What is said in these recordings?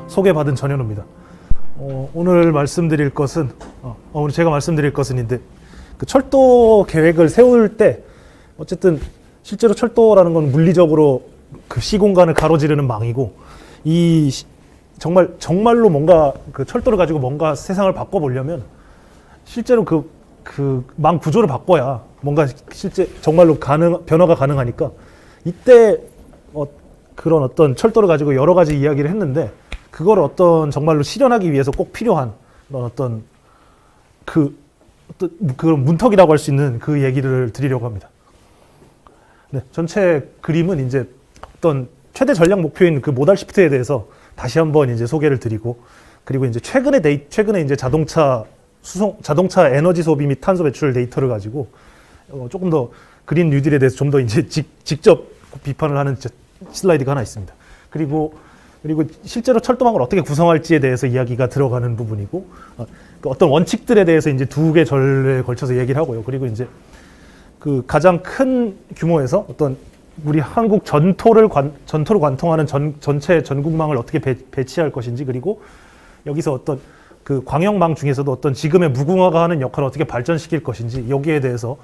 소개받은 전현우입니다. 오늘 말씀드릴 것은 오늘 제가 말씀드릴 것은인데 그 철도 계획을 세울 때 어쨌든 실제로 철도라는 건 물리적으로 그 시공간을 가로지르는 망이고 정말로 뭔가 그 철도를 가지고 뭔가 세상을 바꿔보려면 실제로 그 망 구조를 바꿔야 뭔가 실제 정말로 변화가 가능하니까 이때 그런 어떤 철도를 가지고 여러 가지 이야기를 했는데 그걸 정말로 실현하기 위해서 꼭 필요한 그런 문턱이라고 할 수 있는 그 얘기를 드리려고 합니다. 네, 전체 그림은 이제 어떤 최대 전략 목표인 그 모달 시프트에 대해서 다시 한번 이제 소개를 드리고, 그리고 이제 최근에 이제 자동차 에너지 소비 및 탄소 배출 데이터를 가지고 조금 더 그린 뉴딜에 대해서 좀 더 이제 직접 비판을 하는 슬라이드가 하나 있습니다. 그리고 실제로 철도망을 어떻게 구성할지에 대해서 이야기가 들어가는 부분이고, 어떤 원칙들에 대해서 이제 두 개 절에 걸쳐서 얘기를 하고요. 그리고 이제 그 가장 큰 규모에서 어떤 우리 한국 전토를 관통하는 전체 전국망을 어떻게 배치할 것인지, 그리고 여기서 어떤 그 광역망 중에서도 어떤 지금의 무궁화가 하는 역할을 어떻게 발전시킬 것인지, 여기에 대해서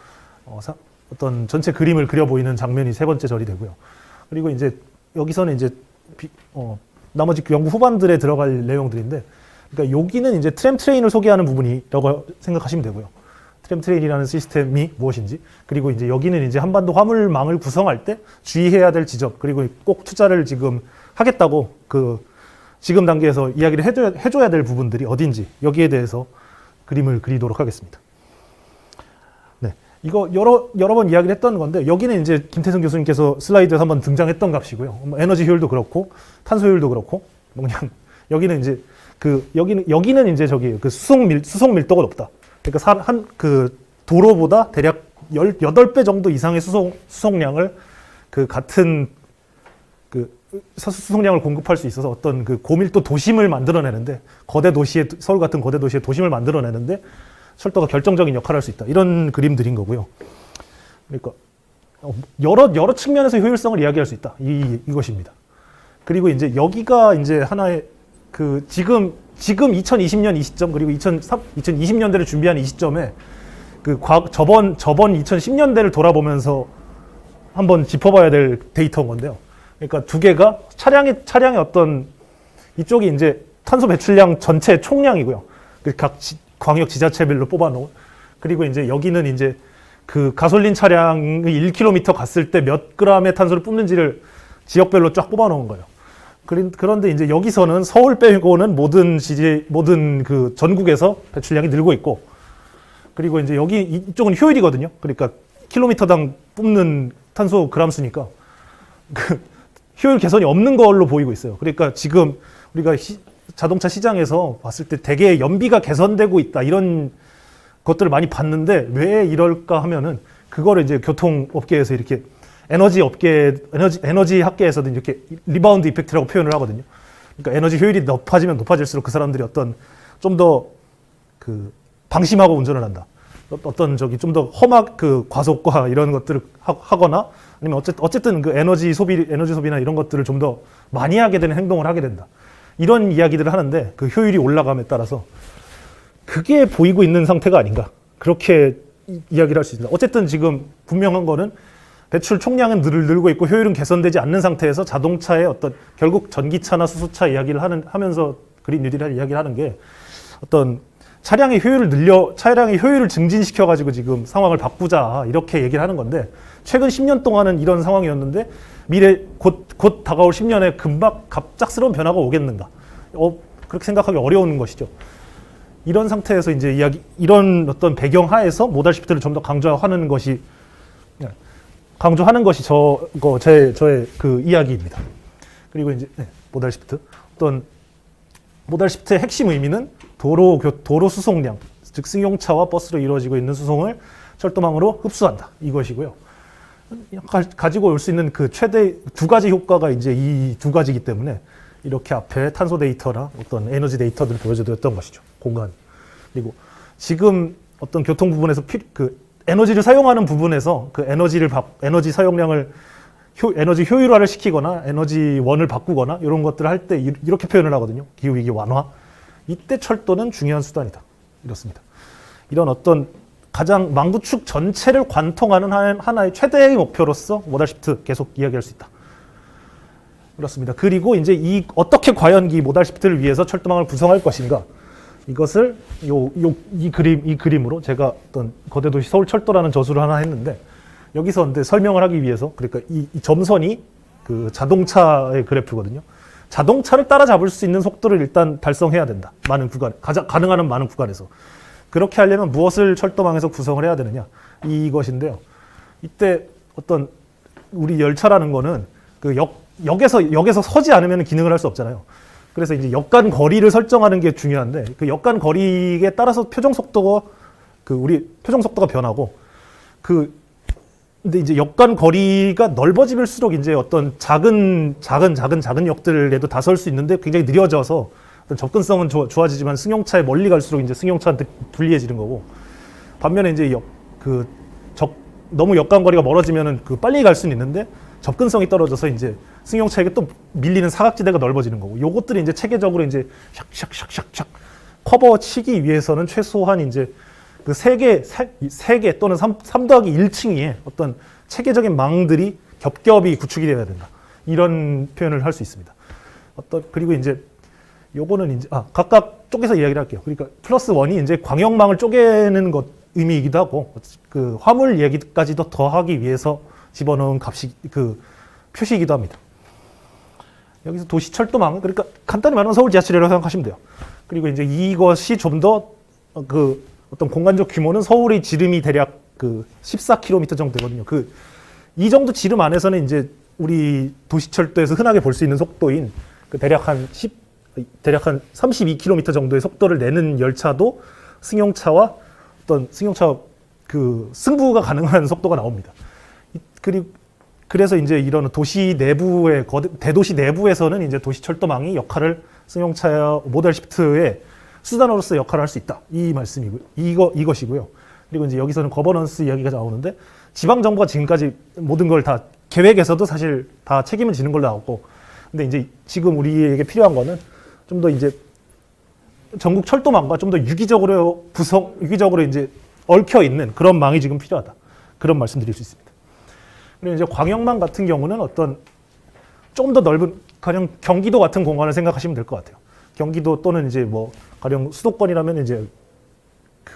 어떤 전체 그림을 그려 보이는 장면이 세 번째 절이 되고요. 그리고 이제 여기서는 이제 나머지 연구 후반들에 들어갈 내용들인데, 그러니까 여기는 이제 트램트레인을 소개하는 부분이라고 생각하시면 되고요. 트램트레인이라는 시스템이 무엇인지, 그리고 이제 여기는 이제 한반도 화물망을 구성할 때 주의해야 될 지점, 그리고 꼭 투자를 지금 하겠다고 지금 단계에서 이야기를 해줘야 될 부분들이 어딘지, 여기에 대해서 그림을 그리도록 하겠습니다. 네, 이거 여러 번 이야기를 했던 건데, 여기는 이제 김태성 교수님께서 슬라이드에서 한번 등장했던 값이고요. 에너지 효율도 그렇고 탄소 효율도 그렇고, 그냥 여기는 이제 여기는 이제 수송 밀도가 높다. 그러니까 도로보다 대략 18배 정도 이상의 수송량을 같은 수송량을 공급할 수 있어서 어떤 고밀도 도심을 만들어내는데, 서울 같은 거대 도시의 도심을 만들어내는데 철도가 결정적인 역할을 할 수 있다. 이런 그림들인 거고요. 그러니까 여러 측면에서 효율성을 이야기할 수 있다. 이것입니다. 그리고 이제 여기가 이제 하나의 지금 2020년 이 시점, 그리고 2020년대를 준비하는 이 시점에 저번 2010년대를 돌아보면서 한번 짚어봐야 될 데이터인 건데요. 그러니까 두 개가 차량의 어떤 이쪽이 이제 탄소 배출량 전체 총량이고요. 각 광역 지자체별로 뽑아놓은. 그리고 이제 여기는 이제 가솔린 차량이 1km 갔을 때 몇 g의 탄소를 뿜는지를 지역별로 쫙 뽑아놓은 거예요. 그런데 이제 여기서는 서울 빼고는 모든 전국에서 배출량이 늘고 있고, 그리고 이제 이쪽은 효율이거든요. 그러니까 킬로미터당 뿜는 탄소 그람 수니까 효율 개선이 없는 걸로 보이고 있어요. 그러니까 지금 우리가 자동차 시장에서 봤을 때 되게 연비가 개선되고 있다, 이런 것들을 많이 봤는데 왜 이럴까 하면은, 그거를 이제 교통업계에서 이렇게 에너지 학계에서도 이렇게 리바운드 이펙트라고 표현을 하거든요. 그러니까 에너지 효율이 높아지면 높아질수록 그 사람들이 좀 더 방심하고 운전을 한다. 좀 더 험한 과속과 이런 것들을 하거나, 아니면 어쨌든 에너지 소비나 이런 것들을 좀 더 많이 하게 되는 행동을 하게 된다. 이런 이야기들을 하는데, 그 효율이 올라감에 따라서 그게 보이고 있는 상태가 아닌가, 그렇게 이야기를 할 수 있습니다. 어쨌든 지금 분명한 거는 배출 총량은 늘고 있고 효율은 개선되지 않는 상태에서 자동차의 결국 전기차나 수소차 이야기를 하면서 그린 뉴딜을 이야기를 하는 게, 어떤 차량의 효율을 증진시켜가지고 지금 상황을 바꾸자, 이렇게 얘기를 하는 건데, 최근 10년 동안은 이런 상황이었는데 미래 곧 다가올 10년에 갑작스러운 변화가 오겠는가? 그렇게 생각하기 어려운 것이죠. 이런 상태에서 이제 이런 어떤 배경 하에서 모달 시프트를 좀 더 강조하는 것이 저의 이야기입니다. 그리고 이제 모달 시프트. 모달 시프트의 핵심 의미는 도로 수송량, 즉 승용차와 버스로 이루어지고 있는 수송을 철도망으로 흡수한다, 이것이고요. 가지고 올 수 있는 최대 두 가지 효과가 이제 이 두 가지이기 때문에 이렇게 앞에 탄소 데이터나 어떤 에너지 데이터들을 보여드렸던 것이죠. 공간. 그리고 지금 어떤 교통 부분에서 에너지를 사용하는 부분에서 에너지 사용량을 에너지 효율화를 시키거나 에너지원을 바꾸거나 이런 것들을 할 때 이렇게 표현을 하거든요. 기후위기 완화. 이때 철도는 중요한 수단이다. 이렇습니다. 이런 어떤 가장 망구축 전체를 관통하는 하나의 최대의 목표로서 모달 시프트 계속 이야기할 수 있다. 그렇습니다. 그리고 이제 어떻게 과연 이 모달 시프트를 위해서 철도망을 구성할 것인가, 이것을 이 그림으로 제가 어떤 거대도시 서울 철도라는 저수를 하나 했는데, 여기서 근데 설명을 하기 위해서, 그러니까 이 점선이 그 자동차의 그래프거든요. 자동차를 따라잡을 수 있는 속도를 일단 달성해야 된다. 많은 구간, 가능한 한 많은 구간에서. 그렇게 하려면 무엇을 철도망에서 구성을 해야 되느냐, 이것인데요. 이때 어떤 우리 열차라는 거는 그 역에서 서지 않으면 기능을 할 수 없잖아요. 그래서 이제 역 간 거리를 설정하는 게 중요한데, 그 역 간 거리에 따라서 표정 속도가 변하고, 근데 이제 역 간 거리가 넓어지면수록 이제 어떤 작은 역들에도 다 설 수 있는데 굉장히 느려져서 어떤 접근성은 좋아지지만 승용차에 멀리 갈수록 이제 승용차한테 불리해지는 거고, 반면에 이제 너무 역 간 거리가 멀어지면은 빨리 갈 수는 있는데 접근성이 떨어져서 이제 승용차에게 또 밀리는 사각지대가 넓어지는 거고, 요것들이 이제 체계적으로 이제 샥샥샥샥샥 커버 치기 위해서는 최소한 이제 그 세 개 또는 3 더하기 1층의 어떤 체계적인 망들이 겹겹이 구축이 되어야 된다. 이런 표현을 할 수 있습니다. 그리고 이제 요거는 이제 각각 쪼개서 이야기를 할게요. 그러니까 플러스 1이 이제 광역망을 쪼개는 것 의미이기도 하고, 그 화물 얘기까지도 더 하기 위해서 집어넣은 표시이기도 합니다. 여기서 도시철도망, 그러니까 간단히 말하면 서울 지하철이라고 생각하시면 돼요. 그리고 이제 이것이 좀 더 어떤 공간적 규모는 서울의 지름이 대략 14km 정도 되거든요. 이 정도 지름 안에서는 이제 우리 도시철도에서 흔하게 볼 수 있는 속도인 대략 한 32km 정도의 속도를 내는 열차도 승용차 승부가 가능한 속도가 나옵니다. 그래서 이제 이런 대도시 내부에서는 이제 도시철도망이 역할을 승용차 모달 시프트의 수단으로서 역할을 할 수 있다. 이 말씀이고요. 이것이고요. 그리고 이제 여기서는 거버넌스 이야기가 나오는데, 지방정부가 지금까지 모든 걸 다 계획에서도 사실 다 책임을 지는 걸로 나왔고, 근데 이제 지금 우리에게 필요한 거는 좀 더 이제 전국 철도망과 좀 더 유기적으로 이제 얽혀 있는 그런 망이 지금 필요하다. 그런 말씀드릴 수 있습니다. 그리고 이제 광역망 같은 경우는 어떤 좀 더 넓은 가령 경기도 같은 공간을 생각하시면 될 것 같아요. 경기도 또는 이제 가령 수도권이라면 이제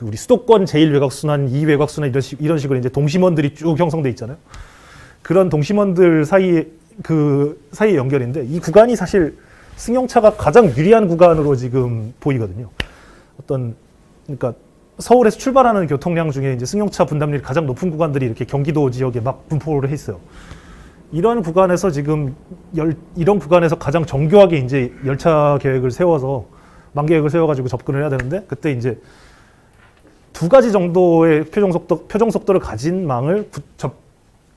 우리 수도권 제1외곽순환, 2외곽순환 이런 식으로 이제 동심원들이 쭉 형성돼 있잖아요. 그런 동심원들 사이에 연결인데, 이 구간이 사실 승용차가 가장 유리한 구간으로 지금 보이거든요. 그러니까 서울에서 출발하는 교통량 중에 이제 승용차 분담률이 가장 높은 구간들이 이렇게 경기도 지역에 막 분포를 해 있어요. 이런 구간에서 가장 정교하게 이제 열차 계획을 세워서 망 계획을 세워가지고 접근을 해야 되는데, 그때 이제 2가지 정도의 표정 속도를 가진 망을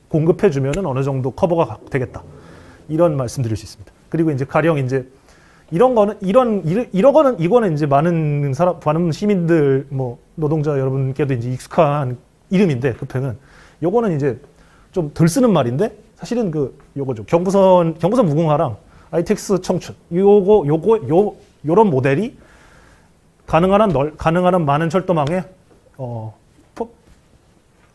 공급해주면은 어느 정도 커버가 되겠다. 이런 말씀드릴 수 있습니다. 그리고 이제 가령 이제 이거는 이제 많은 시민들, 노동자 여러분께도 이제 익숙한 이름인데, 급행은 요거는 이제 좀 덜 쓰는 말인데, 사실은 요거죠. 경부선 무궁화랑 ITX 청춘, 요런 모델이 가능한 한 많은 철도망에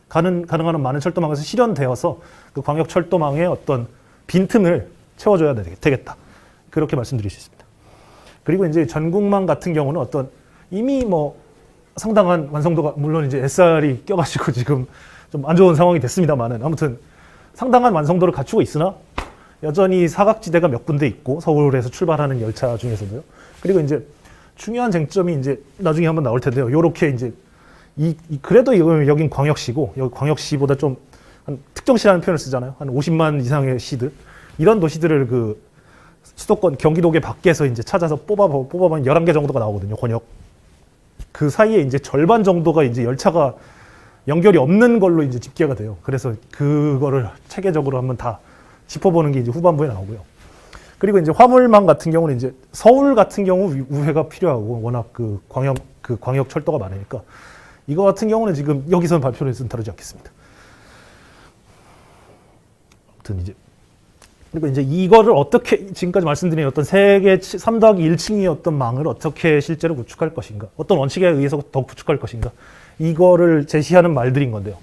가능한 한 많은 철도망에서 실현되어서 그 광역 철도망의 어떤 빈틈을 채워줘야 되겠다. 그렇게 말씀드릴 수 있습니다. 그리고 이제 전국망 같은 경우는 이미 상당한 완성도가, 물론 이제 SR이 껴가지고 지금 좀 안 좋은 상황이 됐습니다만은, 아무튼 상당한 완성도를 갖추고 있으나 여전히 사각지대가 몇 군데 있고, 서울에서 출발하는 열차 중에서도요. 그리고 이제 중요한 쟁점이 이제 나중에 한번 나올 텐데요. 요렇게 이제 그래도 여긴 광역시고, 여기 광역시보다 좀 특정시라는 표현을 쓰잖아요. 한 50만 이상의 시들, 이런 도시들을 수도권 경기도계 밖에서 이제 찾아서 뽑아보면 11개 정도가 나오거든요. 권역. 그 사이에 이제 절반 정도가 이제 열차가 연결이 없는 걸로 이제 집계가 돼요. 그래서 그거를 체계적으로 한번 다 짚어보는 게 이제 후반부에 나오고요. 그리고 이제 화물망 같은 경우는 이제 서울 같은 경우 우회가 필요하고, 워낙 광역 철도가 많으니까, 이거 같은 경우는 지금 여기서는 발표를 해서 다루지 않겠습니다. 아무튼 이제 그리고 이제 이거를 어떻게 지금까지 말씀드린 어떤 세계 3 더하기 1층이었던 망을 어떻게 실제로 구축할 것인가, 어떤 원칙에 의해서 더 구축할 것인가, 이거를 제시하는 말들인 건데요.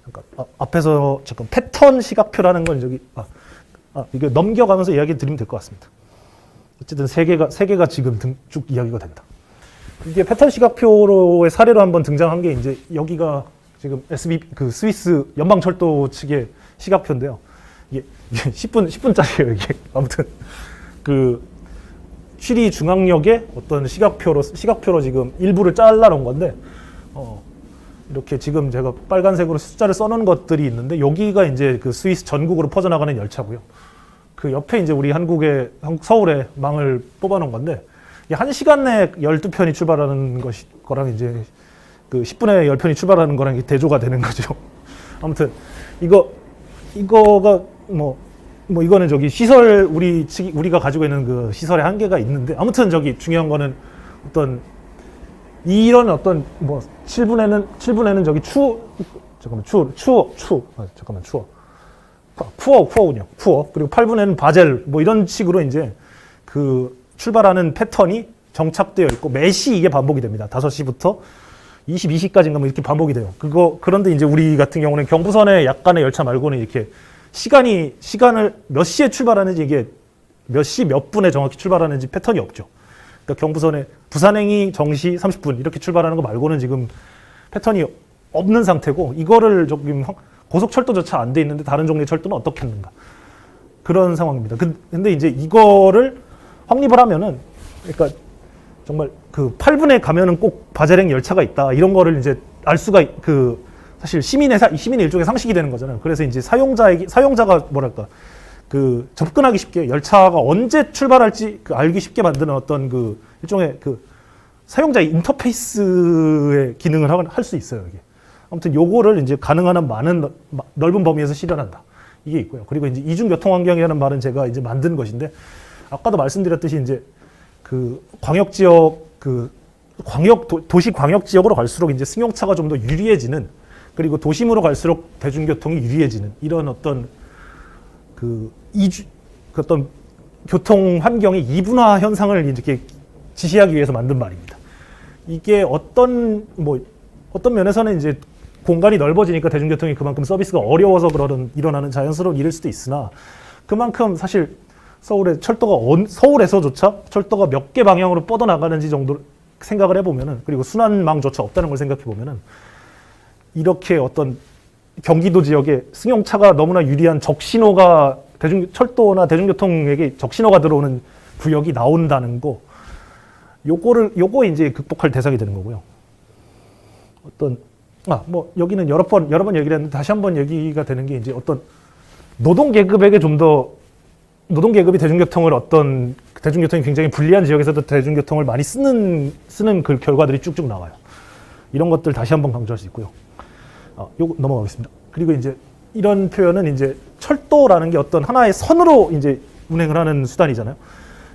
그러니까 앞에서 잠깐 패턴 시각표라는 건 저기 이거 넘겨가면서 이야기 드리면 될 것 같습니다. 어쨌든 세 개가 지금 쭉 이야기가 된다. 이게 패턴 시각표로의 사례로 한번 등장한 게 이제 여기가 지금 그 스위스 연방철도 측의 시각표인데요. 이게 10분짜리예요, 이게. 아무튼 그 취리 중앙역의 어떤 시각표로 지금 일부를 잘라 놓은 건데, 이렇게 지금 제가 빨간색으로 숫자를 써놓은 것들이 있는데, 여기가 이제 그 스위스 전국으로 퍼져나가는 열차고요. 그 옆에 이제 우리 서울의 망을 뽑아놓은 건데, 1시간 내에 12편이 출발하는 거랑 이제 그 10분에 10편이 출발하는 거랑 대조가 되는 거죠. 아무튼 이거가 이거는 저기 시설 우리가 가지고 있는 그 시설의 한계가 있는데, 아무튼 저기 중요한 거는 어떤 이런 어떤 7분에는 저기 푸어군요. 그리고 8분에는 바젤 이런 식으로 이제 그 출발하는 패턴이 정착되어 있고 매시 이게 반복이 됩니다. 5시부터 22시까지인가 이렇게 반복이 돼요. 그런데 이제 우리 같은 경우는 경부선의 약간의 열차 말고는 이렇게 시간을 몇 시에 출발하는지, 이게 몇 시 몇 분에 정확히 출발하는지 패턴이 없죠. 그러니까 경부선에 부산행이 정시 30분 이렇게 출발하는 거 말고는 지금 패턴이 없는 상태고, 이거를 조금 고속철도조차 안 돼 있는데 다른 종류의 철도는 어떻게 했는가, 그런 상황입니다. 근데 이제 이거를 확립을 하면은, 그러니까 정말 그 8분에 가면은 꼭 바젤행 열차가 있다, 이런 거를 이제 알 수가, 사실 시민의 일종의 상식이 되는 거잖아요. 그래서 이제 사용자가 그 접근하기 쉽게, 열차가 언제 출발할지 알기 쉽게 만드는 어떤 그 일종의 그 사용자의 인터페이스의 기능을 할 수 있어요, 이게. 아무튼 요거를 이제 가능한 한 많은 넓은 범위에서 실현한다, 이게 있고요. 그리고 이제 이중교통환경이라는 말은 제가 이제 만든 것인데, 아까도 말씀드렸듯이 이제 그 광역지역, 도시 광역지역으로 갈수록 이제 승용차가 좀 더 유리해지는, 그리고 도심으로 갈수록 대중교통이 유리해지는, 이런 어떤 어떤 교통 환경의 이분화 현상을 이렇게 지시하기 위해서 만든 말입니다. 이게 어떤 면에서는 이제 공간이 넓어지니까 대중교통이 그만큼 서비스가 어려워서 일어나는 자연스러운 일일 수도 있으나, 그만큼 사실 서울에서조차 철도가 몇 개 방향으로 뻗어나가는지 정도 생각을 해보면은, 그리고 순환망조차 없다는 걸 생각해보면은, 이렇게 어떤 경기도 지역에 승용차가 너무나 유리한 적신호가 철도나 대중교통에게 적신호가 들어오는 구역이 나온다는 거, 요거 이제 극복할 대상이 되는 거고요. 여기는 여러 번 얘기를 했는데 다시 한번 얘기가 되는 게, 이제 어떤 노동계급에게 노동계급이 대중교통이 굉장히 불리한 지역에서도 대중교통을 많이 쓰는 그 결과들이 쭉쭉 나와요. 이런 것들 다시 한번 강조할 수 있고요. 요거 넘어가겠습니다. 그리고 이제 이런 표현은 이제 철도라는 게 어떤 하나의 선으로 이제 운행을 하는 수단이잖아요.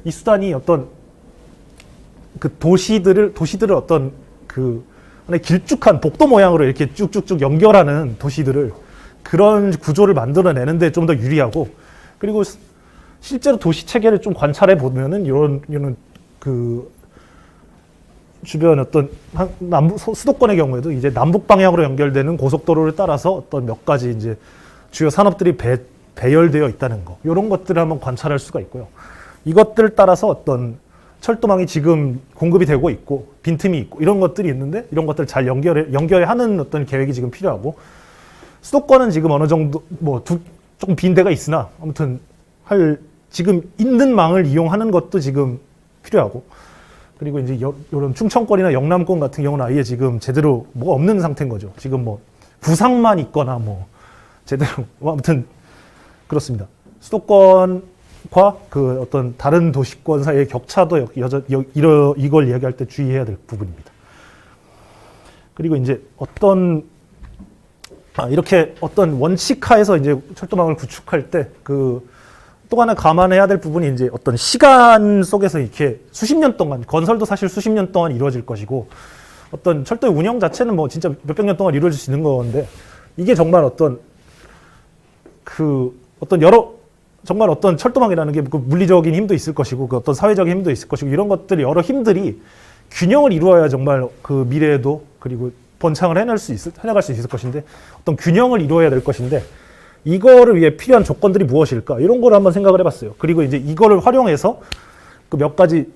이 수단이 어떤 그 도시들을 어떤 그 하나의 길쭉한 복도 모양으로 이렇게 쭉쭉쭉 연결하는 도시들을, 그런 구조를 만들어내는데 좀 더 유리하고, 그리고 실제로 도시 체계를 좀 관찰해 보면은 이런 그 주변 어떤 수도권의 경우에도 이제 남북 방향으로 연결되는 고속도로를 따라서 어떤 몇 가지 이제 주요 산업들이 배열되어 있다는 거, 이런 것들을 한번 관찰할 수가 있고요. 이것들을 따라서 어떤 철도망이 지금 공급이 되고 있고 빈틈이 있고 이런 것들이 있는데, 이런 것들을 잘 연결하는 어떤 계획이 지금 필요하고, 수도권은 지금 어느 정도 조금 빈 데가 있으나 아무튼 지금 있는 망을 이용하는 것도 지금 필요하고, 그리고 이제 이런 충청권이나 영남권 같은 경우는 아예 지금 제대로 뭐가 없는 상태인 거죠. 지금 구상만 있거나 제대로 아무튼 그렇습니다. 수도권과 그 어떤 다른 도시권 사이의 격차도 이걸 이야기할 때 주의해야 될 부분입니다. 그리고 이제 이렇게 어떤 원칙하에서 이제 철도망을 구축할 때 또 하나 감안해야 될 부분이 이제 어떤 시간 속에서 이렇게 수십 년 동안, 건설도 사실 수십 년 동안 이루어질 것이고, 어떤 철도의 운영 자체는 진짜 몇백 년 동안 이루어질 수 있는 건데, 이게 정말 어떤 여러 정말 어떤 철도망이라는 게 그 물리적인 힘도 있을 것이고 그 어떤 사회적인 힘도 있을 것이고 이런 것들이 여러 힘들이 균형을 이루어야 정말 그 미래에도 그리고 번창을 해나갈 수 있을 것인데 어떤 균형을 이루어야 될 것인데 이거를 위해 필요한 조건들이 무엇일까 이런 걸 한번 생각을 해봤어요. 그리고 이제 이거를 활용해서 그 몇 가지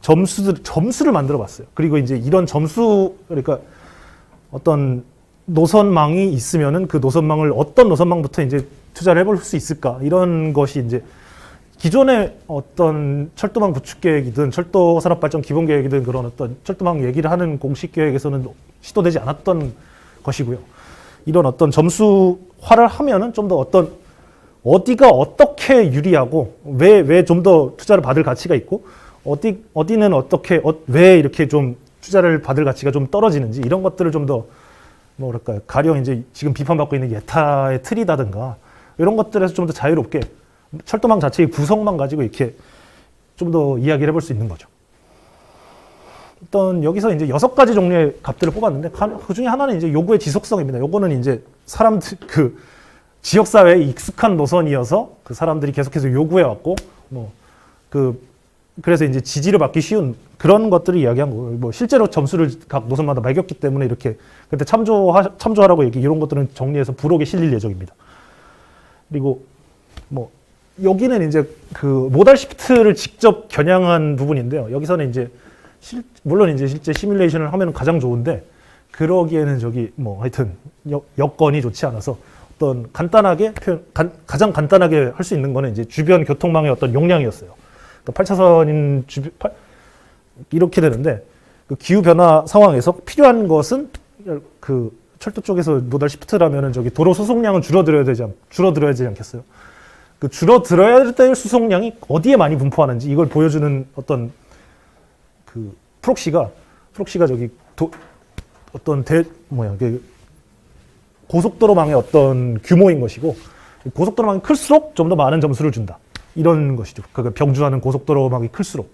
점수를 만들어 봤어요. 그리고 이제 이런 점수 그러니까 어떤 노선망이 있으면은 그 노선망을 어떤 노선망부터 이제 투자를 해볼 수 있을까 이런 것이 이제 기존의 어떤 철도망 구축 계획이든 철도 산업 발전 기본 계획이든 그런 어떤 철도망 얘기를 하는 공식 계획에서는 시도되지 않았던 것이고요. 이런 어떤 점수화를 하면은 좀 더 어디가 어떻게 유리하고 왜 좀 더 투자를 받을 가치가 있고 어디는 어떻게 왜 이렇게 좀 투자를 받을 가치가 좀 떨어지는지 이런 것들을 좀 더 뭐랄까요 가령 이제 지금 비판받고 있는 예타의 틀이라든가 이런 것들에서 좀 더 자유롭게 철도망 자체의 구성만 가지고 이렇게 좀 더 이야기를 해볼 수 있는 거죠. 일단 여기서 이제 6가지 종류의 값들을 뽑았는데 그 중에 하나는 이제 요구의 지속성입니다. 요거는 이제 사람들 그 지역 사회에 익숙한 노선이어서 그 사람들이 계속해서 요구해 왔고 그래서 이제 지지를 받기 쉬운 그런 것들을 이야기한 거고요. 뭐 실제로 점수를 각 노선마다 매겼기 때문에 이렇게 그때 참조하라고 이런 것들은 정리해서 부록에 실릴 예정입니다. 그리고 뭐 여기는 이제 그 모달 시프트를 직접 겨냥한 부분인데요. 여기서는 이제 물론 이제 실제 시뮬레이션을 하면 가장 좋은데 그러기에는 뭐 하여튼 여건이 좋지 않아서 어떤 가장 간단하게 할 수 있는 거는 이제 주변 교통망의 어떤 용량이었어요. 그러니까 8차선인 이렇게 되는데 그 기후 변화 상황에서 필요한 것은 그 철도 쪽에서 모달 시프트라면은 도로 수송량은 줄어들어야 되지 않겠어요? 그 줄어들어야 될 수송량이 어디에 많이 분포하는지 이걸 보여주는 어떤 그 프록시가 고속도로망의 어떤 규모인 것이고 고속도로망이 클수록 좀 더 많은 점수를 준다. 이런 것이죠. 그러니까 병주하는 고속도로망이 클수록.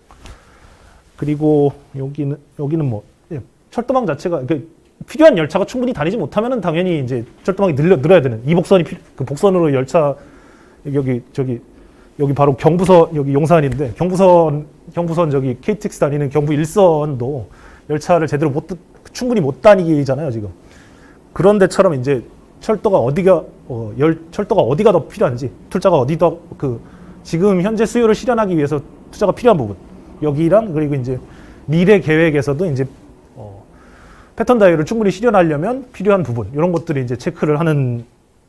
그리고 여기는 뭐 철도망 자체가 필요한 열차가 충분히 다니지 못하면은 당연히 이제 철도망이 늘어야 되는 이복선이 그 복선으로 열차 여기 바로 경부선 여기 용산인데 경부선 KTX 다니는 경부 1선도 열차를 제대로 충분히 못 다니잖아요 지금. 그런 데처럼 이제 철도가 어디가 더 필요한지 투자가 지금 현재 수요를 실현하기 위해서 투자가 필요한 부분 여기랑 그리고 이제 미래 계획에서도 이제 패턴 다이어를 충분히 실현하려면 필요한 부분 이런 것들이 이제 체크를 하는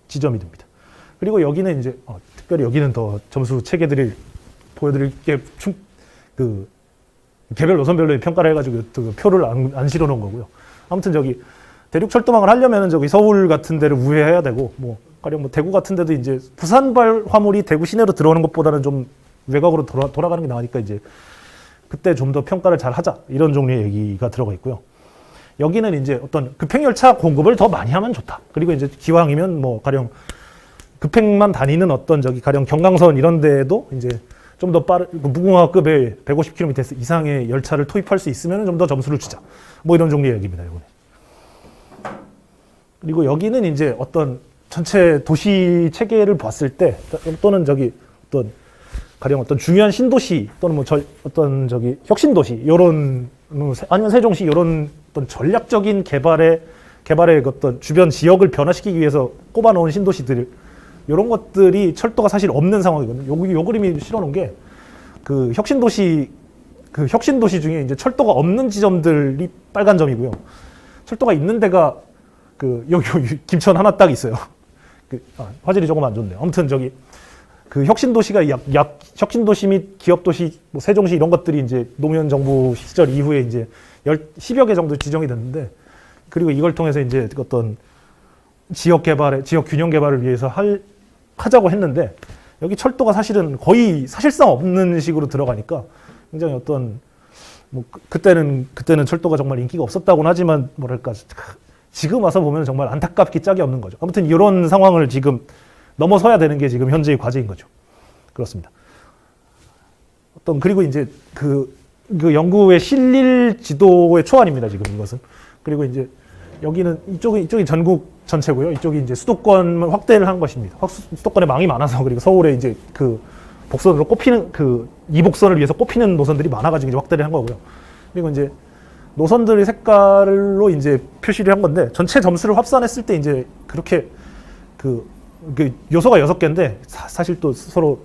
지점이 됩니다. 그리고 여기는 이제 특별히 여기는 더 점수 체계들을 보여드릴 게 개별 노선별로 평가를 해가지고 그 표를 안 실어놓은 거고요. 아무튼 대륙 철도망을 하려면은 서울 같은 데를 우회해야 되고 가령 대구 같은 데도 이제 부산발 화물이 대구 시내로 들어오는 것보다는 좀 외곽으로 돌아가는 게 나으니까 이제 그때 좀 더 평가를 잘 하자 이런 종류의 얘기가 들어가 있고요. 여기는 이제 어떤 급행열차 공급을 더 많이 하면 좋다. 그리고 이제 기왕이면 가령 급행만 다니는 가령 경강선 이런 데에도 이제 좀 더 무궁화급의 150km 이상의 열차를 투입할 수 있으면 좀 더 점수를 주자. 이런 종류의 얘기입니다, 이번에. 그리고 여기는 이제 어떤 전체 도시 체계를 봤을 때 또는 가령 어떤 중요한 신도시 또는 혁신도시 아니면 세종시 이런 어떤 전략적인 개발의 어떤 주변 지역을 변화시키기 위해서 꼽아놓은 신도시들 이런 것들이 철도가 사실 없는 상황이거든요. 요 그림이 실어놓은 게 그 혁신도시 중에 이제 철도가 없는 지점들이 빨간 점이고요. 철도가 있는 데가 여기 김천 하나 딱 있어요. 화질이 조금 안 좋네요. 아무튼 그 혁신도시가 혁신도시 및 기업도시, 세종시 이런 것들이 이제 노무현 정부 시절 이후에 이제 10여 개 정도 지정이 됐는데, 그리고 이걸 통해서 이제 어떤 지역 균형 개발을 위해서 하자고 했는데, 여기 철도가 사실상 없는 식으로 들어가니까 굉장히 어떤, 그때는 철도가 정말 인기가 없었다고는 하지만, 지금 와서 보면 정말 안타깝게 짝이 없는 거죠. 아무튼 이런 상황을 지금 넘어서야 되는 게 지금 현재의 과제인 거죠. 그렇습니다. 그리고 이제 그 연구의 실릴 지도의 초안입니다, 지금 이것은. 그리고 이제 여기는 이쪽이 전국 전체고요. 이쪽이 이제 수도권 확대를 한 것입니다. 수도권에 망이 많아서 그리고 서울에 이제 그 복선으로 꼽히는 그 이복선을 위해서 꼽히는 노선들이 많아가지고 이제 확대를 한 거고요. 그리고 이제 노선들의 색깔로 이제 표시를 한 건데 전체 점수를 합산했을 때 이제 그렇게 그 요소가 6개인데 사실 또 서로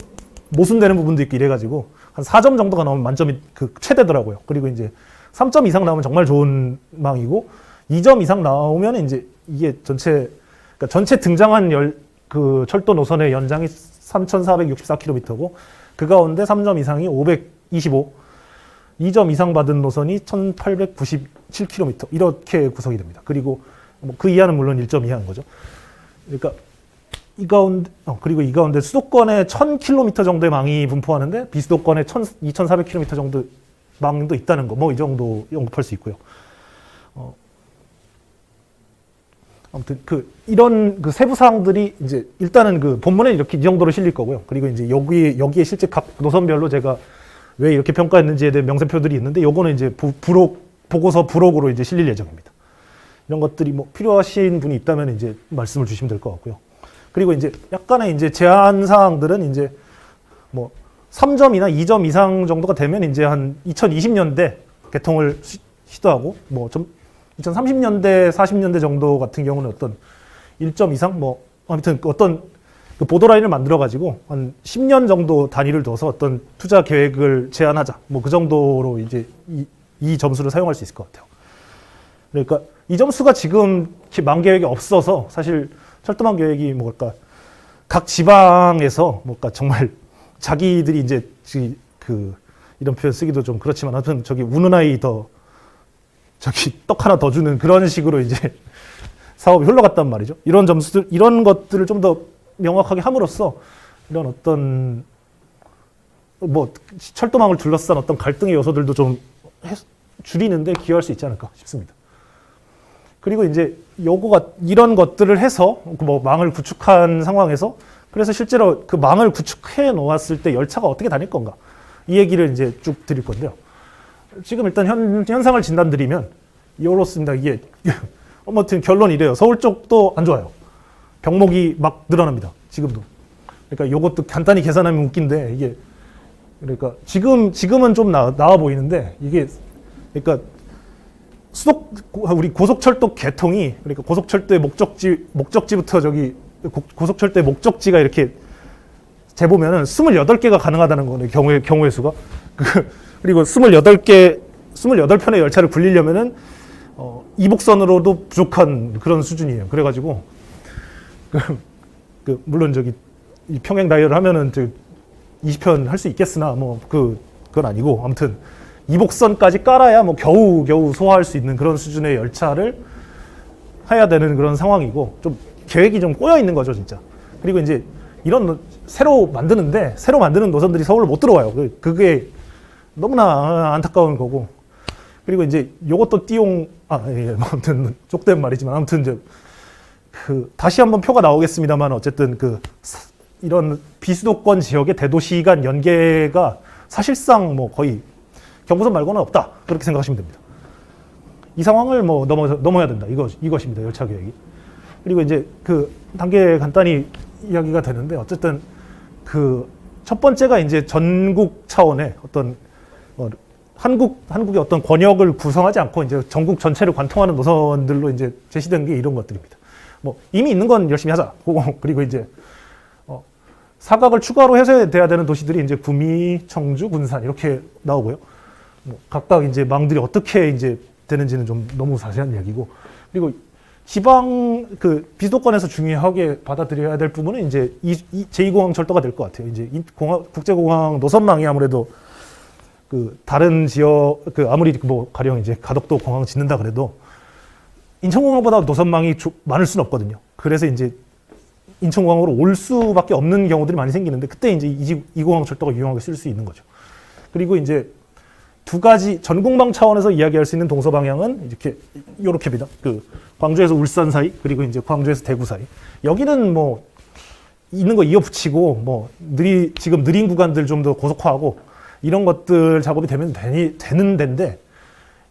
모순되는 부분도 있고 이래가지고 한 4점 정도가 나오면 만점이 그 최대더라고요. 그리고 이제 3점 이상 나오면 정말 좋은 망이고 2점 이상 나오면 이제 이게 그러니까 전체 등장한 그 철도 노선의 연장이 3,464km고 그 가운데 3점 이상이 525, 2점 이상 받은 노선이 1,897km 이렇게 구성이 됩니다. 그리고 뭐 그 이하는 물론 1점 이하인 거죠. 그러니까 그리고 이 가운데 수도권에 1,000km 정도의 망이 분포하는데 비수도권에 2,400km 정도 망도 있다는 거, 뭐 이 정도 언급할 수 있고요. 아무튼 이런 세부 사항들이 이제 일단은 그 본문에 이렇게 이 정도로 실릴 거고요. 그리고 이제 여기에 실제 각 노선별로 제가 왜 이렇게 평가했는지에 대한 명세표들이 있는데 요거는 이제 보고서 부록으로 이제 실릴 예정입니다. 이런 것들이 뭐 필요하신 분이 있다면 이제 말씀을 주시면 될 것 같고요. 그리고 이제 약간의 이제 제한 사항들은 이제 뭐 3점이나 2점 이상 정도가 되면 이제 한 2020년대 개통을 시도하고 뭐 좀 2030년대, 40년대 정도 같은 경우는 어떤 1점 이상 뭐 아무튼 어떤 그 보도라인을 만들어 가지고 한 10년 정도 단위를 둬서 어떤 투자 계획을 제안하자 뭐 그 정도로 이제 이 점수를 사용할 수 있을 것 같아요. 그러니까 이 점수가 지금 망 계획이 없어서 사실 철도망 계획이 뭐랄까 각 지방에서 뭔가 정말 자기들이 이제 이런 표현 쓰기도 좀 그렇지만 아무튼 저기 우는 아이 떡 하나 더 주는 그런 식으로 이제 사업이 흘러갔단 말이죠. 이런 점수들, 이런 것들을 좀 더 명확하게 함으로써 이런 어떤 뭐 철도망을 둘러싼 어떤 갈등의 요소들도 좀 줄이는데 기여할 수 있지 않을까 싶습니다. 그리고 이제 이런 것들을 해서 뭐 망을 구축한 상황에서 그래서 실제로 그 망을 구축해 놓았을 때 열차가 어떻게 다닐 건가 이 얘기를 이제 쭉 드릴 건데요. 지금 일단 현상을 진단드리면 이렇습니다. 이게 아무튼 결론이 이래요. 서울 쪽도 안 좋아요. 병목이 막 늘어납니다. 지금도. 그러니까 이것도 간단히 계산하면 웃긴데 이게 그러니까 지금은 좀 나아 보이는데 이게 그러니까 우리 고속철도 개통이 그러니까 고속철도의 목적지부터 고속철도의 목적지가 이렇게 재보면은 28개가 가능하다는 거네. 경우의 수가. 그리고 28편의 열차를 굴리려면은 이복선으로도 부족한 그런 수준이에요. 그래가지고 물론 이 평행 다이얼을 하면은 20편 할 수 있겠으나 뭐 그건 아니고 아무튼 이복선까지 깔아야 뭐 겨우 소화할 수 있는 그런 수준의 열차를 해야 되는 그런 상황이고 좀 계획이 좀 꼬여 있는 거죠, 진짜. 그리고 이제 이런 새로 만드는 노선들이 서울로 못 들어와요. 그게 너무나 안타까운 거고. 그리고 이제 요것도 아무튼 쪽된 말이지만 아무튼 이제 다시 한번 표가 나오겠습니다만 어쨌든 이런 비수도권 지역의 대도시 간 연계가 사실상 뭐 거의 경부선 말고는 없다. 그렇게 생각하시면 됩니다. 이 상황을 뭐 넘어야 된다. 이것입니다. 열차 계획이. 그리고 이제 단계 간단히 이야기가 되는데 어쨌든 첫 번째가 이제 전국 차원의 어떤 한국의 어떤 권역을 구성하지 않고 이제 전국 전체를 관통하는 노선들로 이제 제시된 게 이런 것들입니다. 뭐 이미 있는 건 열심히 하자. 그리고 이제 사각을 추가로 해서 돼야 되는 도시들이 이제 구미, 청주, 군산 이렇게 나오고요. 뭐 각각 이제 망들이 어떻게 이제 되는지는 좀 너무 자세한 이야기고, 그리고 지방 비수도권에서 중요하게 받아들여야 될 부분은 이제 제2공항 철도가 될 것 같아요. 이제 국제공항 노선망이 아무래도 다른 지역 아무리 뭐 가령 이제 가덕도 공항 짓는다 그래도 인천공항보다 노선망이 많을 수는 없거든요. 그래서 이제 인천공항으로 올 수밖에 없는 경우들이 많이 생기는데 그때 이제 이 공항 철도가 유용하게 쓸 수 있는 거죠. 그리고 이제 두 가지 전공방 차원에서 이야기할 수 있는 동서 방향은 이렇게입니다. 광주에서 울산 사이, 그리고 이제 광주에서 대구 사이. 여기는 뭐 있는 거 이어붙이고 뭐 지금 느린 구간들 좀 더 고속화하고 이런 것들 작업이 되는 데인데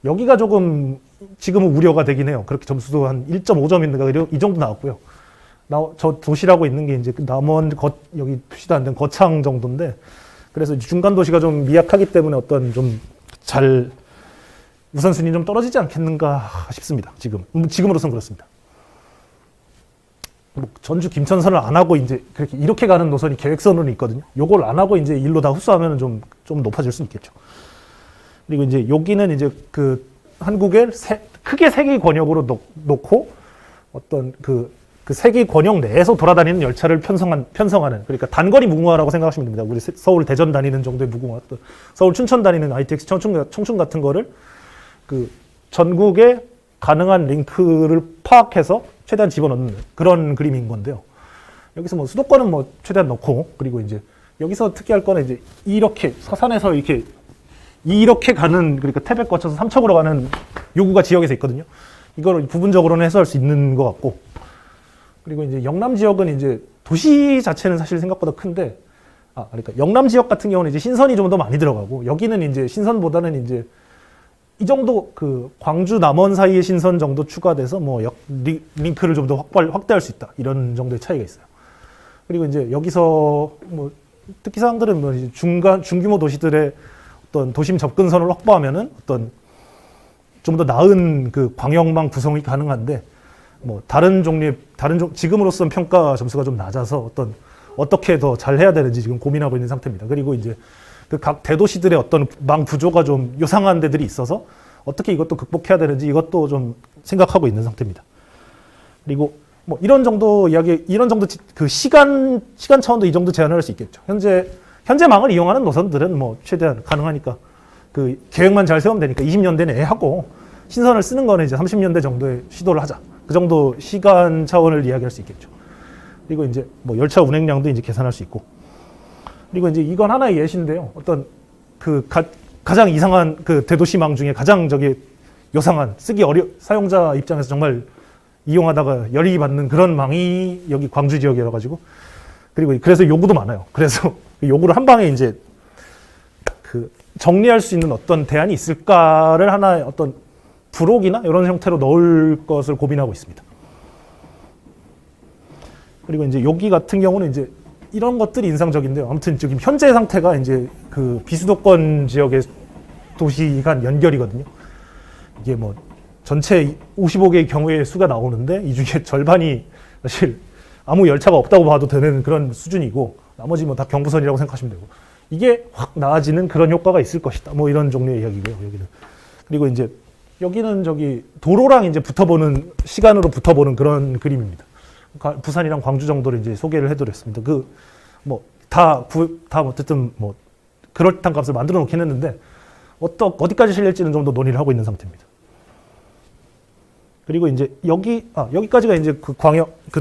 여기가 조금 지금은 우려가 되긴 해요. 그렇게 점수도 한 1.5점인가 이 정도 나왔고요. 저 도시라고 있는 게 이제 남원 여기 표시도 안 된 거창 정도인데, 그래서 중간 도시가 좀 미약하기 때문에 어떤 좀 잘 우선순위 좀 떨어지지 않겠는가 싶습니다. 지금으로선 그렇습니다. 뭐 전주 김천선을 안 하고 이제 그렇게 이렇게 가는 노선이 계획선으로 있거든요. 요걸 안 하고 이제 일로 다 흡수하면 좀 높아질 수 있겠죠. 그리고 이제 여기는 이제 그 한국을 크게 세 개의 권역으로 놓고 어떤 그 세 개의 권역 내에서 돌아다니는 열차를 편성하는, 그러니까 단거리 무궁화라고 생각하시면 됩니다. 우리 서울 대전 다니는 정도의 무궁화, 또 서울 춘천 다니는 ITX 청춘 같은 거를 그 전국에 가능한 링크를 파악해서 최대한 집어넣는 그런 그림인 건데요. 여기서 뭐 수도권은 뭐 최대한 넣고, 그리고 이제 여기서 특이할 거는 이제 이렇게 서산에서 이렇게 가는, 그러니까 태백 거쳐서 삼척으로 가는 요구가 지역에서 있거든요. 이걸 부분적으로는 해소할 수 있는 것 같고, 그리고 이제 영남 지역은 이제 도시 자체는 사실 생각보다 큰데, 그러니까 영남 지역 같은 경우는 이제 신선이 좀 더 많이 들어가고, 여기는 이제 신선보다는 이제 이 정도 그 광주 남원 사이의 신선 정도 추가돼서 뭐 링크를 좀 더 확대할 수 있다, 이런 정도의 차이가 있어요. 그리고 이제 여기서 뭐 특기사항들은 뭐 이제 중규모 도시들의 어떤 도심 접근선을 확보하면은 어떤 좀 더 나은 그 광역망 구성이 가능한데, 뭐 지금으로서는 평가 점수가 좀 낮아서 어떻게 더 잘 해야 되는지 지금 고민하고 있는 상태입니다. 그리고 이제 그 각 대도시들의 어떤 망 구조가 좀 요상한 데들이 있어서 어떻게 이것도 극복해야 되는지 이것도 좀 생각하고 있는 상태입니다. 그리고 뭐 이런 정도 그 시간 차원도 이 정도 제한을 할 수 있겠죠. 현재 망을 이용하는 노선들은 뭐 최대한 가능하니까 그 계획만 잘 세우면 되니까 20년대 내에 하고, 신선을 쓰는 거는 이제 30년대 정도에 시도를 하자. 그 정도 시간 차원을 이야기할 수 있겠죠. 그리고 이제 뭐 열차 운행량도 이제 계산할 수 있고, 그리고 이제 이건 하나의 예시인데요. 어떤 그 가장 이상한 그 대도시망 중에 가장 요상한, 사용자 입장에서 정말 이용하다가 열이 받는 그런 망이 여기 광주 지역이라 가지고, 그리고 그래서 요구도 많아요. 그래서 요구를 한 방에 이제 그 정리할 수 있는 어떤 대안이 있을까를 하나의 어떤 부록이나 이런 형태로 넣을 것을 고민하고 있습니다. 그리고 이제 여기 같은 경우는 이제 이런 것들이 인상적인데요. 아무튼 지금 현재 상태가 이제 그 비수도권 지역의 도시가 연결이거든요. 이게 뭐 전체 55개의 경우의 수가 나오는데 이 중에 절반이 사실 아무 열차가 없다고 봐도 되는 그런 수준이고, 나머지 뭐 다 경부선이라고 생각하시면 되고, 이게 확 나아지는 그런 효과가 있을 것이다. 뭐 이런 종류의 이야기고요, 여기는. 그리고 이제 여기는 도로랑 이제 시간으로 붙어보는 그런 그림입니다. 부산이랑 광주 정도를 이제 소개를 해드렸습니다. 어쨌든 뭐 그럴듯한 값을 만들어 놓긴 했는데, 어디까지 실릴지는 좀 더 논의를 하고 있는 상태입니다. 그리고 이제 여기까지가 이제 그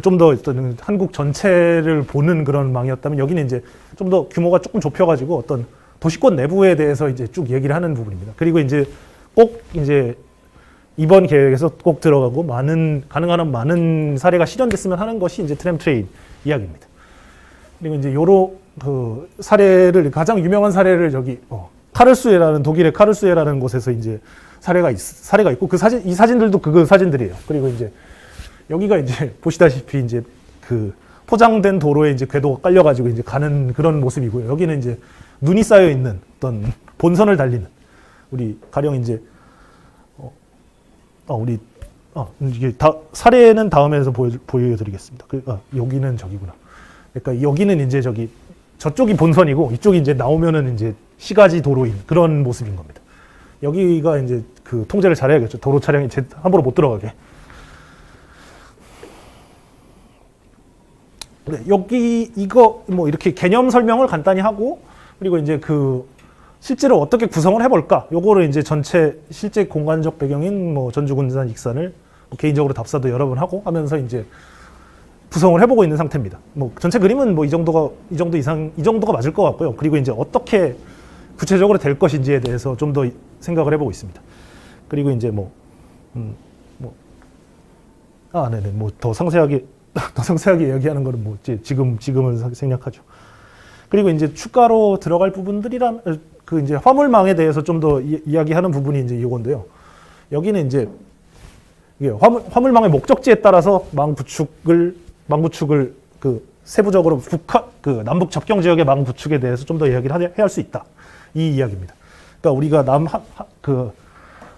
좀 더 한국 전체를 보는 그런 망이었다면, 여기는 이제 좀 더 규모가 조금 좁혀가지고 어떤 도시권 내부에 대해서 이제 쭉 얘기를 하는 부분입니다. 그리고 이제 꼭 이제 이번 계획에서 꼭 들어가고 가능한 한 많은 사례가 실현됐으면 하는 것이 이제 트램트레인 이야기입니다. 그리고 이제 그 사례를, 가장 유명한 사례를 카를수에라는, 독일의 카를수에라는 곳에서 이제 사례가 있고, 이 사진들도 그 사진들이에요. 그리고 이제 여기가 이제 보시다시피 이제 그 포장된 도로에 이제 궤도가 깔려가지고 이제 가는 그런 모습이고요. 여기는 이제 눈이 쌓여 있는 어떤 본선을 달리는, 우리 가령 이제 이게 사례는 다음에서 보여드리겠습니다. 여기는 저기구나. 그러니까 여기는 이제 저쪽이 본선이고, 이쪽이 이제 나오면은 이제 시가지 도로인 그런 모습인 겁니다. 여기가 이제 그 통제를 잘해야겠죠. 도로 차량이 함부로 못 들어가게. 네, 이거 뭐 이렇게 개념 설명을 간단히 하고, 그리고 이제 그 실제로 어떻게 구성을 해볼까? 요거를 이제 전체 실제 공간적 배경인 뭐 전주 군산 익산을 뭐 개인적으로 답사도 여러 번 하고 하면서 이제 구성을 해보고 있는 상태입니다. 뭐 전체 그림은 뭐 이 정도가 맞을 것 같고요. 그리고 이제 어떻게 구체적으로 될 것인지에 대해서 좀 더 생각을 해보고 있습니다. 그리고 이제 네네, 뭐 더 상세하게 이야기하는 거는 뭐 지금은 생략하죠. 그리고 이제 추가로 들어갈 부분들이란 그 이제 화물망에 대해서 좀 더 이야기하는 부분이 이제 이건데요. 여기는 이제 이게 화물망의 목적지에 따라서 망 구축을 그 세부적으로 그 남북 접경 지역의 망 구축에 대해서 좀 더 이야기를 해야 할 수 있다. 이 이야기입니다. 그러니까 우리가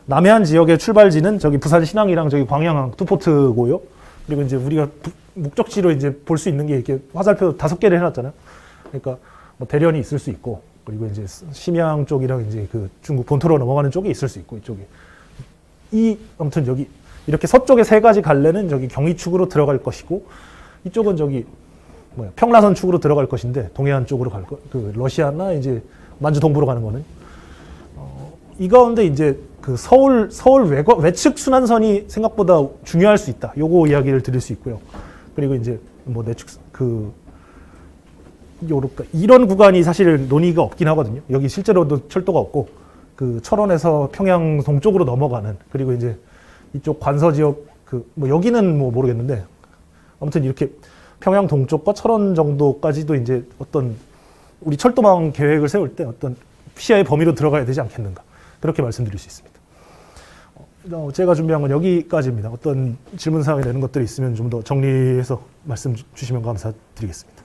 남해안 지역의 출발지는 저기 부산 신항이랑 저기 광양 투포트고요. 그리고 이제 우리가 목적지로 이제 볼 수 있는 게 이렇게 화살표 5개를 해놨잖아요. 그러니까 뭐 대련이 있을 수 있고, 그리고 이제 심양 쪽이랑 이제 그 중국 본토로 넘어가는 쪽이 있을 수 있고, 이쪽에 아무튼 여기 이렇게 서쪽에 3가지 갈래는 저기 경의축으로 들어갈 것이고, 이쪽은 저기 평라선 축으로 들어갈 것인데 동해안 쪽으로 그 러시아나 이제 만주 동부로 가는 거는 이 가운데 이제 그 서울 외측 순환선이 생각보다 중요할 수 있다. 요거 이야기를 드릴 수 있고요. 그리고 이제 뭐 내측 이런 구간이 사실 논의가 없긴 하거든요. 여기 실제로도 철도가 없고 그 철원에서 평양 동쪽으로 넘어가는, 그리고 이제 이쪽 관서 지역 뭐 여기는 뭐 모르겠는데 아무튼 이렇게 평양 동쪽과 철원 정도까지도 이제 어떤 우리 철도망 계획을 세울 때 어떤 시야의 범위로 들어가야 되지 않겠는가, 그렇게 말씀드릴 수 있습니다. 제가 준비한 건 여기까지입니다. 어떤 질문사항이 되는 것들이 있으면 좀 더 정리해서 말씀 주시면 감사드리겠습니다.